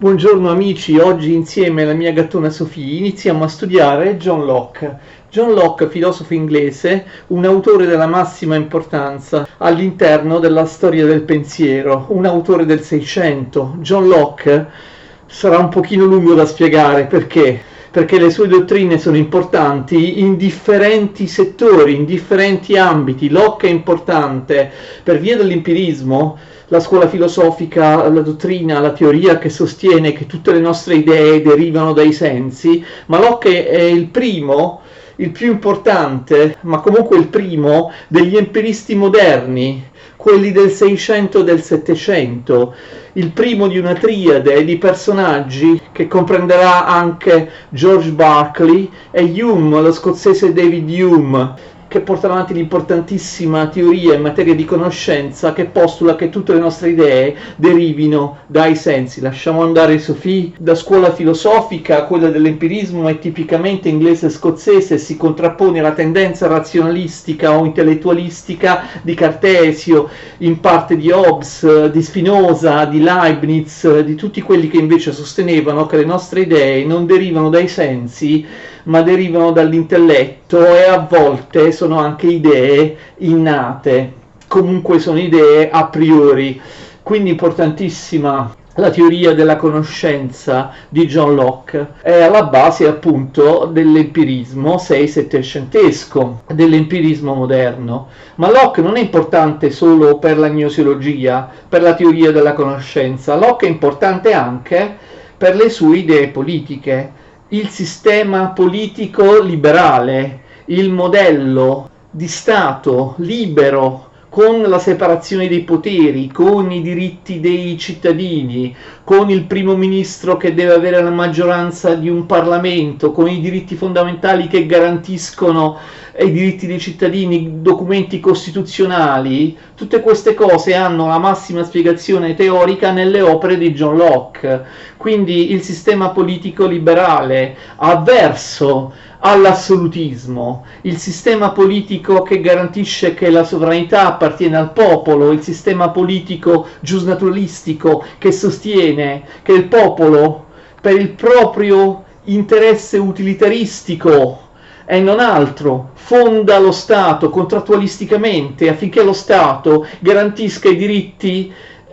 Buongiorno amici, oggi insieme alla mia gattona Sophie iniziamo a studiare John Locke. John Locke, filosofo inglese, un autore della massima importanza all'interno della storia del pensiero, un autore del Seicento. John Locke sarà un pochino lungo da spiegare perché le sue dottrine sono importanti in differenti settori, in differenti ambiti. Locke è importante per via dell'empirismo, la scuola filosofica, la dottrina, la teoria che sostiene che tutte le nostre idee derivano dai sensi, ma Locke è il primo, il più importante, ma comunque il primo degli empiristi moderni, quelli del Seicento e del Settecento, il primo di una triade di personaggi che comprenderà anche George Berkeley e Hume, lo scozzese David Hume, che porta avanti l'importantissima teoria in materia di conoscenza che postula che tutte le nostre idee derivino dai sensi. Lasciamo andare Sophie. Da scuola filosofica, quella dell'empirismo è tipicamente inglese e scozzese, si contrappone alla tendenza razionalistica o intellettualistica di Cartesio, in parte di Hobbes, di Spinoza, di Leibniz, di tutti quelli che invece sostenevano che le nostre idee non derivano dai sensi ma derivano dall'intelletto e a volte sono anche idee innate, comunque sono idee a priori. Quindi importantissima la teoria della conoscenza di John Locke, è alla base appunto dell'empirismo sei-settecentesco, dell'empirismo moderno. Ma Locke non è importante solo per la gnoseologia, per la teoria della conoscenza. Locke è importante anche per le sue idee politiche. Il sistema politico liberale, il modello di Stato libero, con la separazione dei poteri, con i diritti dei cittadini, con il primo ministro che deve avere la maggioranza di un Parlamento, con i diritti fondamentali che garantiscono i diritti dei cittadini, documenti costituzionali. Tutte queste cose hanno la massima spiegazione teorica nelle opere di John Locke. Quindi il sistema politico liberale avverso all'assolutismo, il sistema politico che garantisce che la sovranità appartiene al popolo, il sistema politico giusnaturalistico che sostiene che il popolo, per il proprio interesse utilitaristico e non altro, fonda lo Stato contrattualisticamente affinché lo Stato garantisca i diritti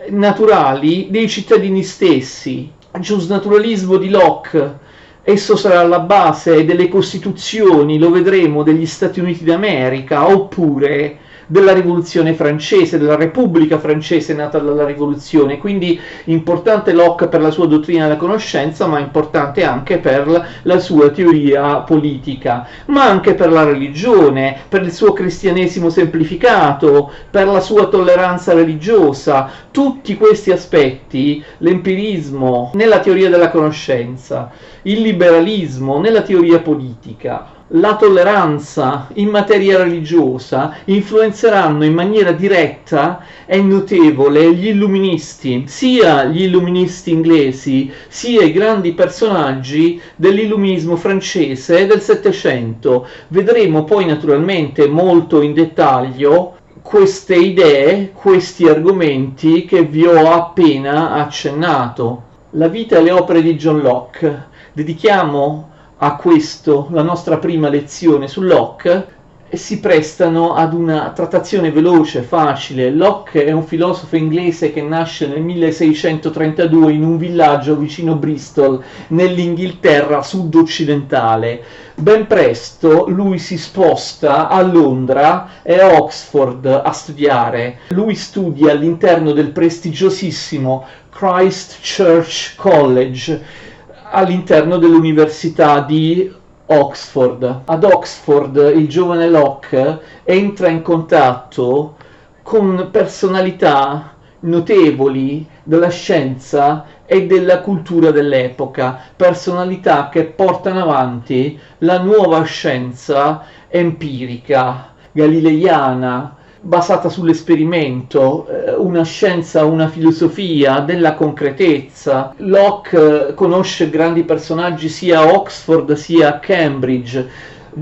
naturali dei cittadini stessi. Giusnaturalismo di Locke. Esso sarà alla base delle costituzioni, lo vedremo, degli Stati Uniti d'America, oppure della rivoluzione francese, della Repubblica francese nata dalla rivoluzione. Quindi importante Locke per la sua dottrina della conoscenza, ma importante anche per la sua teoria politica, ma anche per la religione, per il suo cristianesimo semplificato, per la sua tolleranza religiosa. Tutti questi aspetti, l'empirismo nella teoria della conoscenza, il liberalismo nella teoria politica, la tolleranza in materia religiosa influenzeranno in maniera diretta e notevole gli illuministi, sia gli illuministi inglesi sia i grandi personaggi dell'illuminismo francese del Settecento. Vedremo poi naturalmente molto in dettaglio queste idee, questi argomenti che vi ho appena accennato. La vita e le opere di John Locke. Dedichiamo a questo la nostra prima lezione su Locke e si prestano ad una trattazione veloce, facile. Locke è un filosofo inglese che nasce nel 1632 in un villaggio vicino Bristol, nell'Inghilterra sud-occidentale. Ben presto lui si sposta a Londra e a Oxford a studiare. Lui studia all'interno del prestigiosissimo Christ Church College, all'interno dell'Università di Oxford. Ad Oxford il giovane Locke entra in contatto con personalità notevoli della scienza e della cultura dell'epoca, personalità che portano avanti la nuova scienza empirica, galileiana, basata sull'esperimento, una scienza, una filosofia della concretezza. Locke conosce grandi personaggi sia a Oxford sia a Cambridge.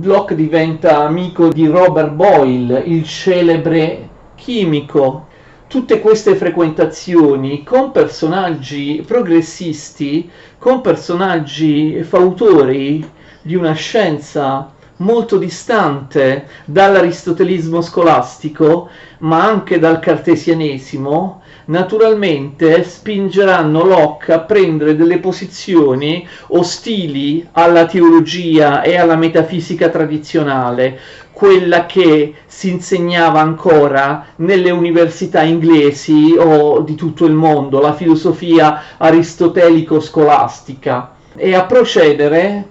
Locke diventa amico di Robert Boyle, il celebre chimico. tutte queste frequentazioni con personaggi progressisti, con personaggi fautori di una scienza molto distante dall'aristotelismo scolastico, ma anche dal cartesianesimo, naturalmente spingeranno Locke a prendere delle posizioni ostili alla teologia e alla metafisica tradizionale, quella che si insegnava ancora nelle università inglesi o di tutto il mondo, la filosofia aristotelico-scolastica, e a procedere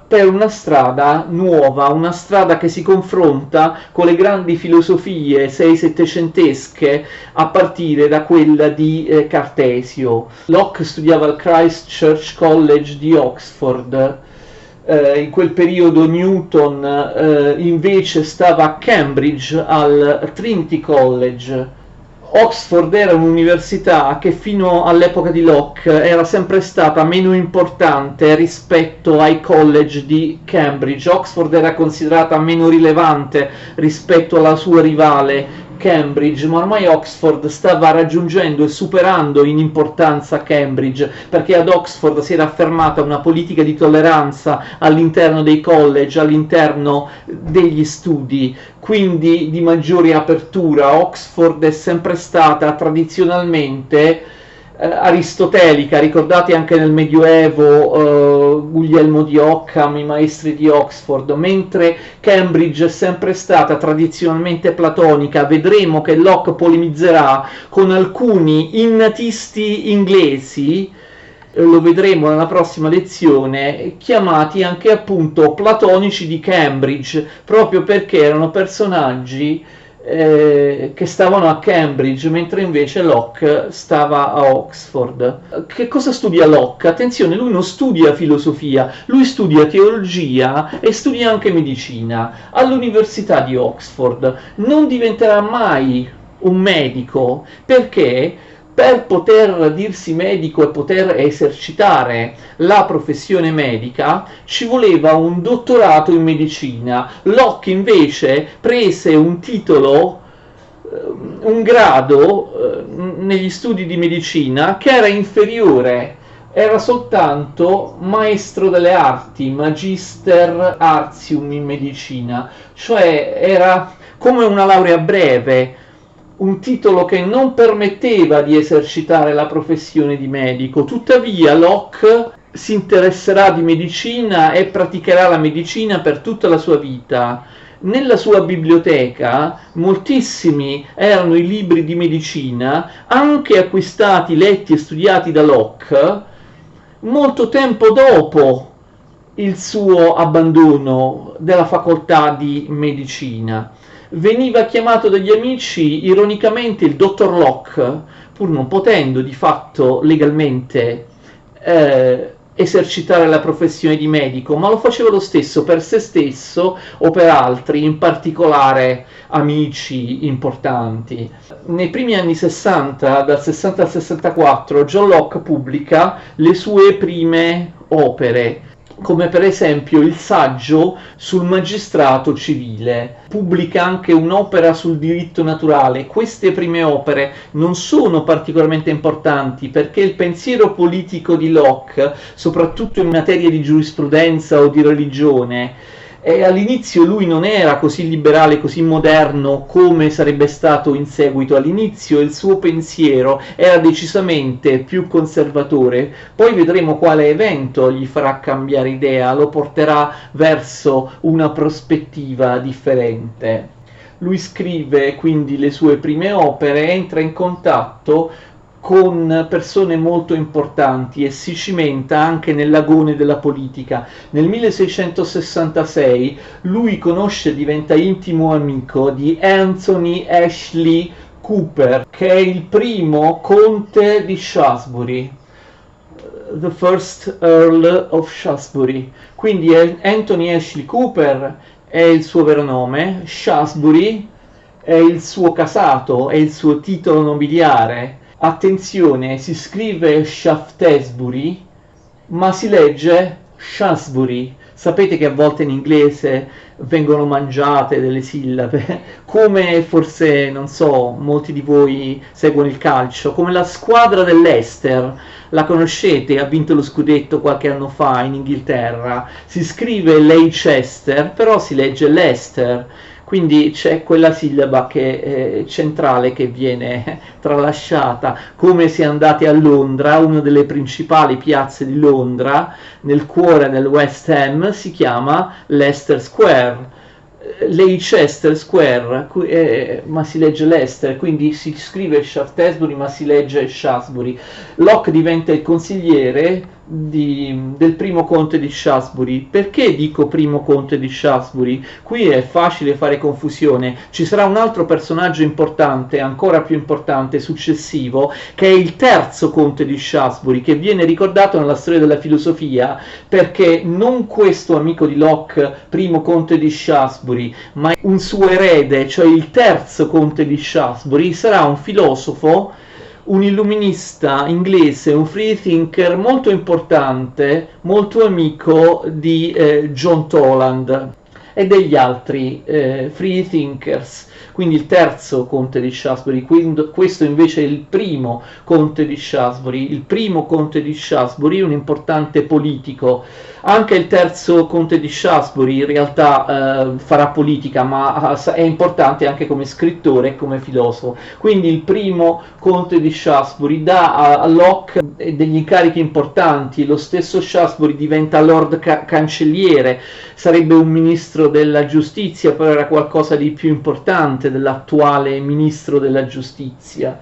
per una strada nuova, una strada che si confronta con le grandi filosofie sei-settecentesche a partire da quella di Cartesio. Locke studiava al Christ Church College di Oxford. In quel periodo Newton invece stava a Cambridge al Trinity College. Oxford era un'università che fino all'epoca di Locke era sempre stata meno importante rispetto ai college di Cambridge. Oxford era considerata meno rilevante rispetto alla sua rivale Cambridge, ma ormai Oxford stava raggiungendo e superando in importanza Cambridge, perché ad Oxford si era affermata una politica di tolleranza all'interno dei college, all'interno degli studi, quindi di maggiore apertura. Oxford è sempre stata tradizionalmente aristotelica. Ricordate anche nel Medioevo Guglielmo di Ockham, i maestri di Oxford, mentre Cambridge è sempre stata tradizionalmente platonica. Vedremo che Locke polemizzerà con alcuni innatisti inglesi, lo vedremo nella prossima lezione, chiamati anche appunto platonici di Cambridge, proprio perché erano personaggi che stavano a Cambridge, mentre invece Locke stava a Oxford. Che cosa studia Locke? Attenzione, lui non studia filosofia, lui studia teologia e studia anche medicina all'Università di Oxford. Non diventerà mai un medico, perché per poter dirsi medico e poter esercitare la professione medica ci voleva un dottorato in medicina. Locke invece prese un titolo, un grado negli studi di medicina che era inferiore, era soltanto maestro delle arti, magister artium in medicina, cioè era come una laurea breve, un titolo che non permetteva di esercitare la professione di medico. Tuttavia Locke si interesserà di medicina e praticherà la medicina per tutta la sua vita. Nella sua biblioteca moltissimi erano i libri di medicina, anche acquistati, letti e studiati da Locke molto tempo dopo il suo abbandono della facoltà di medicina. Veniva chiamato dagli amici ironicamente il dottor Locke, pur non potendo di fatto legalmente esercitare la professione di medico, ma lo faceva lo stesso per se stesso o per altri, in particolare amici importanti. Nei primi anni 60, dal 60 al 64, John Locke pubblica le sue prime opere, come per esempio il saggio sul magistrato civile. Pubblica anche un'opera sul diritto naturale. Queste prime opere non sono particolarmente importanti perché il pensiero politico di Locke, soprattutto in materia di giurisprudenza o di religione, all'inizio lui non era così liberale, così moderno come sarebbe stato in seguito. All'inizio il suo pensiero era decisamente più conservatore, poi vedremo quale evento gli farà cambiare idea, lo porterà verso una prospettiva differente. Lui scrive quindi le sue prime opere, entra in contatto con persone molto importanti e si cimenta anche nell'agone della politica. Nel 1666 lui conosce e diventa intimo amico di Anthony Ashley Cooper, che è il primo conte di Shaftesbury, the first Earl of Shaftesbury. Quindi Anthony Ashley Cooper è il suo vero nome, Shaftesbury è il suo casato, è il suo titolo nobiliare. Attenzione, si scrive Shaftesbury, ma si legge Shaftesbury. Sapete che a volte in inglese vengono mangiate delle sillabe, come forse, non so, molti di voi seguono il calcio, come la squadra dell'Leicester, la conoscete, ha vinto lo scudetto qualche anno fa in Inghilterra, si scrive Leicester, però si legge Leicester. Quindi c'è quella sillaba che, centrale che viene tralasciata, come se andate a Londra, una delle principali piazze di Londra, nel cuore del West Ham, si chiama Leicester Square. Leicester Square, ma si legge Leicester, quindi si scrive Shaftesbury ma si legge Shaftesbury. Locke diventa il consigliere del primo conte di Shaftesbury. Perché dico primo conte di Shaftesbury? Qui è facile fare confusione, ci sarà un altro personaggio importante, ancora più importante, successivo, che è il terzo conte di Shaftesbury, che viene ricordato nella storia della filosofia perché non questo amico di Locke, primo conte di Shaftesbury, ma un suo erede, cioè il terzo conte di Shaftesbury, sarà un filosofo, un illuminista inglese, un free thinker molto importante, molto amico di John Toland e degli altri free thinkers. Quindi il terzo conte di Shaftesbury, questo invece è il primo conte di Shaftesbury. Il primo conte di Shaftesbury, un importante politico. Anche il terzo conte di Shaftesbury in realtà farà politica, ma è importante anche come scrittore e come filosofo. Quindi il primo conte di Shaftesbury dà a Locke degli incarichi importanti. Lo stesso Shaftesbury diventa Lord Cancelliere, sarebbe un ministro della giustizia, però era qualcosa di più importante dell'attuale ministro della giustizia.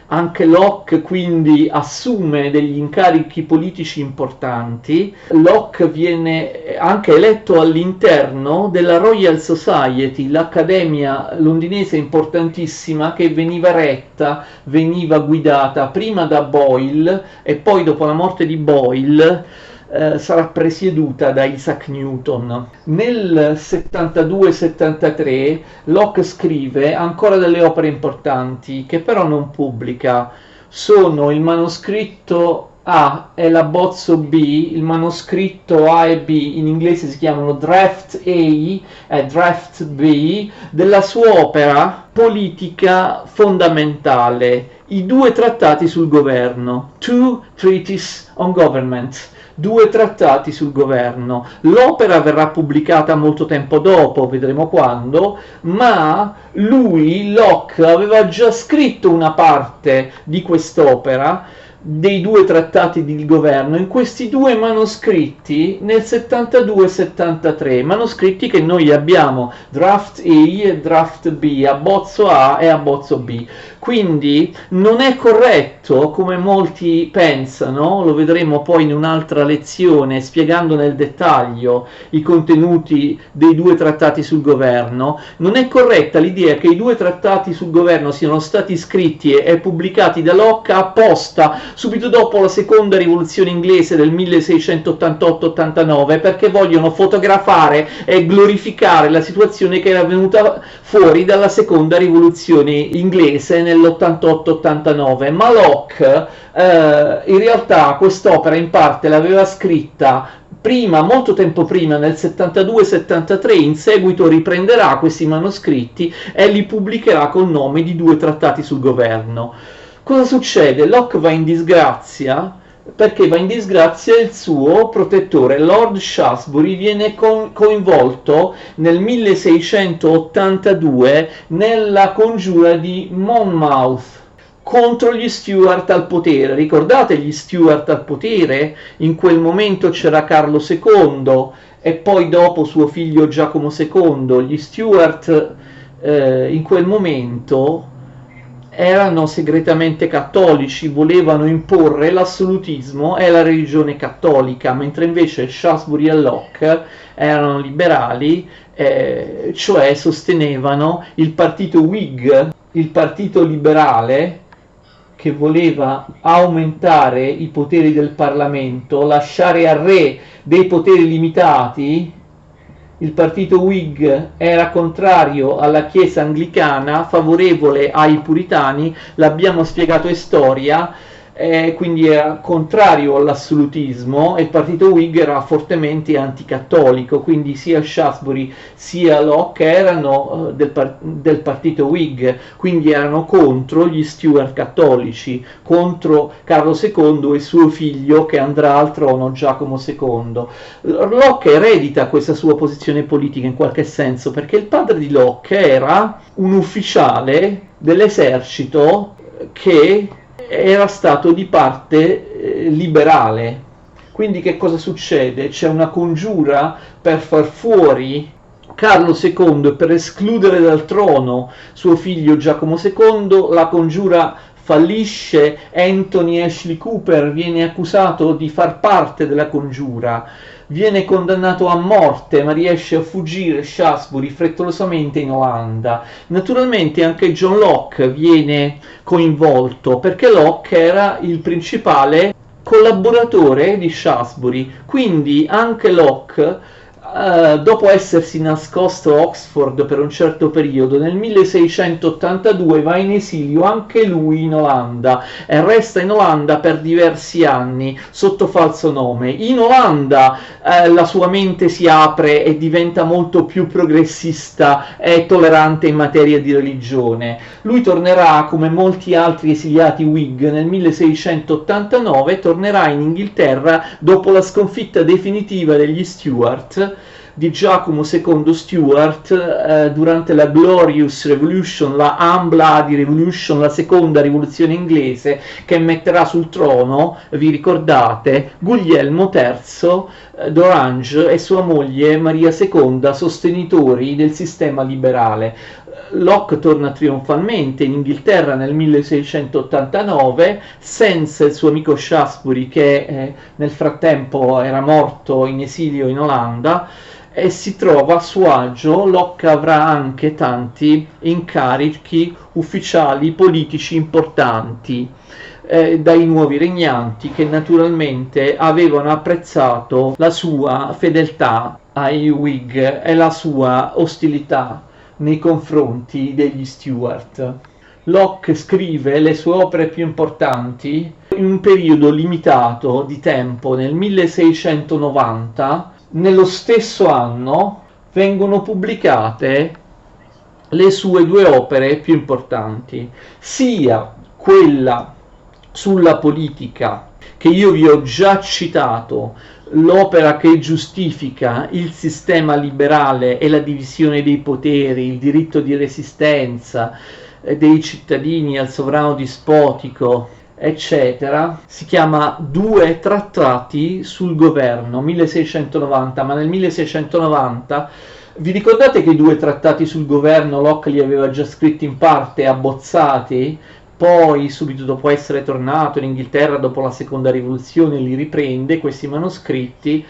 Anche Locke quindi assume degli incarichi politici importanti. Locke viene anche eletto all'interno della Royal Society, l'accademia londinese importantissima che veniva guidata prima da Boyle e poi dopo la morte di Boyle sarà presieduta da Isaac Newton. Nel 72-73 Locke scrive ancora delle opere importanti che però non pubblica. Sono il manoscritto A e l'abbozzo B. Il manoscritto A e B in inglese si chiamano Draft A e Draft B della sua opera politica fondamentale, i due trattati sul governo, Two Treatises on Government. Due trattati sul governo. L'opera verrà pubblicata molto tempo dopo, vedremo quando, ma lui, Locke, aveva già scritto una parte di quest'opera, dei due trattati di governo, in questi due manoscritti nel 72-73, manoscritti che noi abbiamo, Draft A e Draft B, abbozzo A e abbozzo B. Quindi non è corretto, come molti pensano, lo vedremo poi in un'altra lezione spiegando nel dettaglio i contenuti dei due trattati sul governo, non è corretta l'idea che i due trattati sul governo siano stati scritti e pubblicati da Locke apposta subito dopo la seconda rivoluzione inglese del 1688-89 perché vogliono fotografare e glorificare la situazione che era venuta fuori dalla seconda rivoluzione inglese nell'88-89, ma Locke in realtà quest'opera in parte l'aveva scritta prima, molto tempo prima, nel 72-73, in seguito riprenderà questi manoscritti e li pubblicherà col nome di due trattati sul governo. Cosa succede? Locke va in disgrazia perché va in disgrazia il suo protettore, Lord Shaftesbury, viene coinvolto nel 1682 nella congiura di Monmouth contro gli Stuart al potere. Ricordate gli Stuart al potere? In quel momento c'era Carlo II e poi dopo suo figlio Giacomo II. Gli Stuart in quel momento erano segretamente cattolici, volevano imporre l'assolutismo e la religione cattolica, mentre invece Shaftesbury e Locke erano liberali, cioè sostenevano il partito Whig, il partito liberale che voleva aumentare i poteri del Parlamento, lasciare al re dei poteri limitati. Il partito Whig era contrario alla Chiesa anglicana, favorevole ai puritani, l'abbiamo spiegato in storia, quindi era contrario all'assolutismo, e il partito Whig era fortemente anticattolico, quindi sia Shaftesbury sia Locke erano del partito Whig, quindi erano contro gli Stuart cattolici, contro Carlo II e suo figlio che andrà al trono, Giacomo II. Locke eredita questa sua posizione politica in qualche senso, perché il padre di Locke era un ufficiale dell'esercito che era stato di parte liberale. Quindi che cosa succede? C'è una congiura per far fuori Carlo II e per escludere dal trono suo figlio Giacomo II. La congiura fallisce, Anthony Ashley Cooper viene accusato di far parte della congiura, viene condannato a morte, ma riesce a fuggire Shaftesbury frettolosamente in Olanda. Naturalmente anche John Locke viene coinvolto, perché Locke era il principale collaboratore di Shaftesbury, quindi anche Locke, dopo essersi nascosto a Oxford per un certo periodo, nel 1682 va in esilio anche lui in Olanda e resta in Olanda per diversi anni sotto falso nome. In Olanda la sua mente si apre e diventa molto più progressista e tollerante in materia di religione. Lui tornerà, come molti altri esiliati Whig, nel 1689, tornerà in Inghilterra dopo la sconfitta definitiva degli Stuart, di Giacomo II Stuart, durante la Glorious Revolution, la Unbloody Revolution, la seconda rivoluzione inglese, che metterà sul trono, vi ricordate, Guglielmo III d'Orange e sua moglie Maria II, sostenitori del sistema liberale. Locke torna trionfalmente in Inghilterra nel 1689 senza il suo amico Shaftesbury, che nel frattempo era morto in esilio in Olanda, e si trova a suo agio. Locke avrà anche tanti incarichi ufficiali politici importanti dai nuovi regnanti, che naturalmente avevano apprezzato la sua fedeltà ai Whig e la sua ostilità nei confronti degli Stuart. Locke scrive le sue opere più importanti in un periodo limitato di tempo. Nel 1690, nello stesso anno, vengono pubblicate le sue due opere più importanti, sia quella sulla politica, che io vi ho già citato, l'opera che giustifica il sistema liberale e la divisione dei poteri, il diritto di resistenza dei cittadini al sovrano dispotico, eccetera, si chiama Due trattati sul governo, 1690, ma nel 1690, vi ricordate che i due trattati sul governo Locke li aveva già scritti in parte, abbozzati? Poi, subito dopo essere tornato in Inghilterra, dopo la seconda rivoluzione, li riprende, questi manoscritti,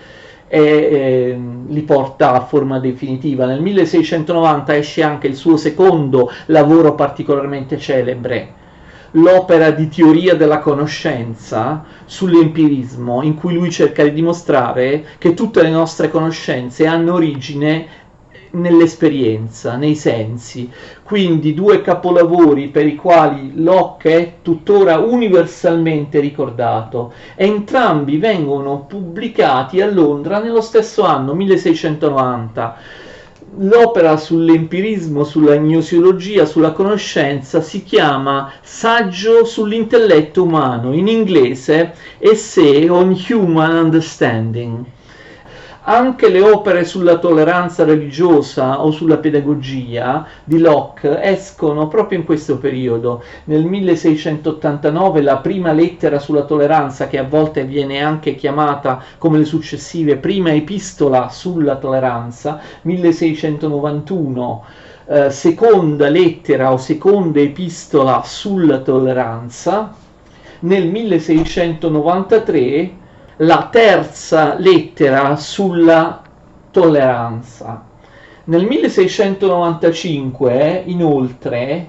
e li porta a forma definitiva. Nel 1690 esce anche il suo secondo lavoro particolarmente celebre, l'opera di teoria della conoscenza sull'empirismo, in cui lui cerca di dimostrare che tutte le nostre conoscenze hanno origine nell'esperienza, nei sensi. Quindi due capolavori per i quali Locke è tuttora universalmente ricordato. Entrambi vengono pubblicati a Londra nello stesso anno, 1690. L'opera sull'empirismo, sulla gnoseologia, sulla conoscenza si chiama Saggio sull'intelletto umano, in inglese Essay on Human Understanding. Anche le opere sulla tolleranza religiosa o sulla pedagogia di Locke escono proprio in questo periodo. Nel 1689 la prima lettera sulla tolleranza, che a volte viene anche chiamata, come le successive, prima epistola sulla tolleranza, 1691 seconda lettera o seconda epistola sulla tolleranza, nel 1693 la terza lettera sulla tolleranza. Nel 1695, inoltre,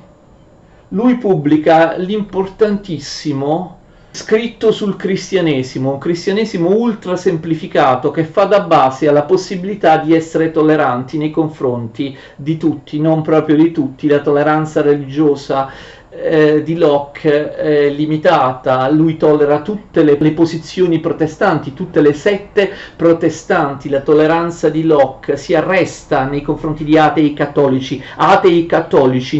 lui pubblica l'importantissimo scritto sul cristianesimo, un cristianesimo ultra semplificato che fa da base alla possibilità di essere tolleranti nei confronti di tutti, non proprio di tutti. La tolleranza religiosa di Locke è limitata, lui tollera tutte le posizioni protestanti, tutte le sette protestanti, la tolleranza di Locke si arresta nei confronti di atei cattolici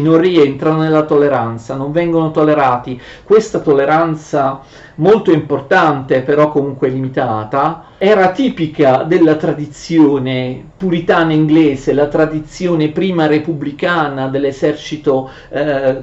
non rientrano nella tolleranza, non vengono tollerati. Questa tolleranza molto importante, però comunque limitata, era tipica della tradizione puritana inglese, la tradizione prima repubblicana dell'esercito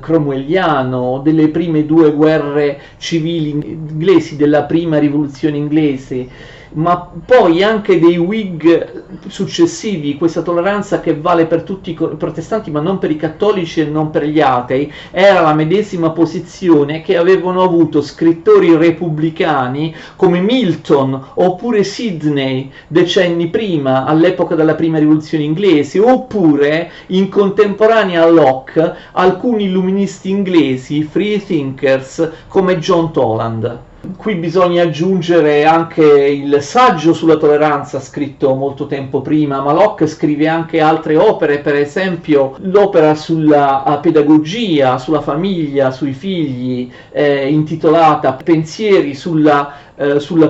cromwelliano, delle prime due guerre civili inglesi, della prima rivoluzione inglese, ma poi anche dei Whig successivi. Questa tolleranza che vale per tutti i protestanti ma non per i cattolici e non per gli atei, era la medesima posizione che avevano avuto scrittori repubblicani come Milton oppure Sidney decenni prima, all'epoca della prima rivoluzione inglese, oppure in contemporanea a Locke alcuni illuministi inglesi, free thinkers come John Toland. Qui bisogna aggiungere anche il saggio sulla tolleranza scritto molto tempo prima, ma Locke scrive anche altre opere, per esempio l'opera sulla pedagogia, sulla famiglia, sui figli, intitolata Pensieri sulla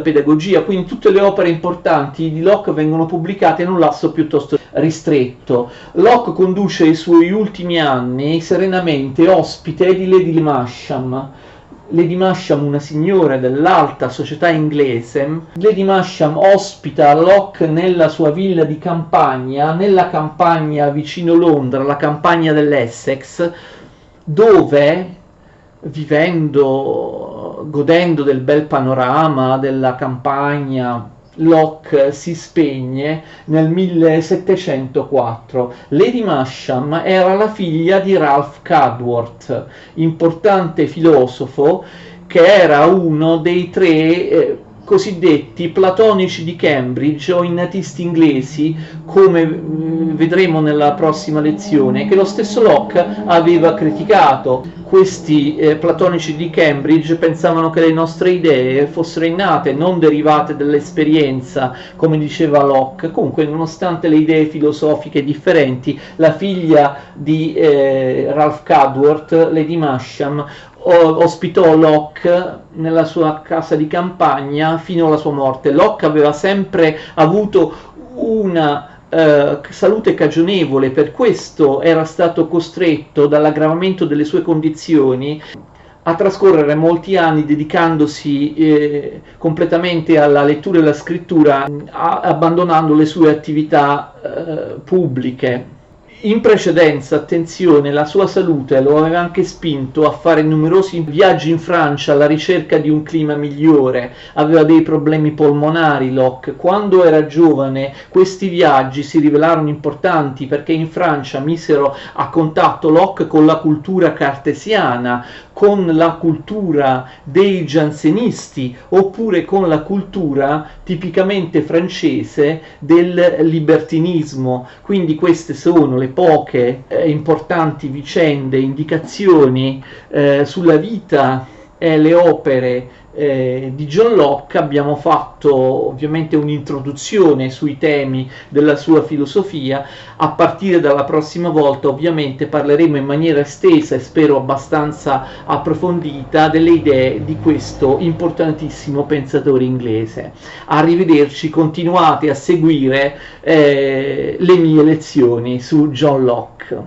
pedagogia. Quindi tutte le opere importanti di Locke vengono pubblicate in un lasso piuttosto ristretto. Locke conduce i suoi ultimi anni serenamente ospite di Lady Masham. Lady Masham, una signora dell'alta società inglese. Lady Masham ospita Locke nella sua villa di campagna, nella campagna vicino Londra, la campagna dell'Essex, dove, vivendo, godendo del bel panorama della campagna, Locke si spegne nel 1704. Lady Masham era la figlia di Ralph Cadworth, importante filosofo che era uno dei tre cosiddetti platonici di Cambridge o innatisti inglesi, come vedremo nella prossima lezione, che lo stesso Locke aveva criticato. Questi platonici di Cambridge pensavano che le nostre idee fossero innate, non derivate dall'esperienza, come diceva Locke. Comunque, nonostante le idee filosofiche differenti, la figlia di Ralph Cadworth, Lady Masham, ospitò Locke nella sua casa di campagna fino alla sua morte. Locke aveva sempre avuto una salute cagionevole, per questo era stato costretto dall'aggravamento delle sue condizioni a trascorrere molti anni dedicandosi completamente alla lettura e alla scrittura, abbandonando le sue attività pubbliche. In precedenza, attenzione, la sua salute lo aveva anche spinto a fare numerosi viaggi in Francia alla ricerca di un clima migliore. Aveva dei problemi polmonari Locke. Quando era giovane questi viaggi si rivelarono importanti perché in Francia misero a contatto Locke con la cultura cartesiana, con la cultura dei giansenisti, oppure con la cultura tipicamente francese del libertinismo. Quindi queste sono le poche importanti vicende, indicazioni sulla vita e le opere di John Locke. Abbiamo fatto ovviamente un'introduzione sui temi della sua filosofia. A partire dalla prossima volta ovviamente parleremo in maniera estesa e spero abbastanza approfondita delle idee di questo importantissimo pensatore inglese. Arrivederci, continuate a seguire le mie lezioni su John Locke.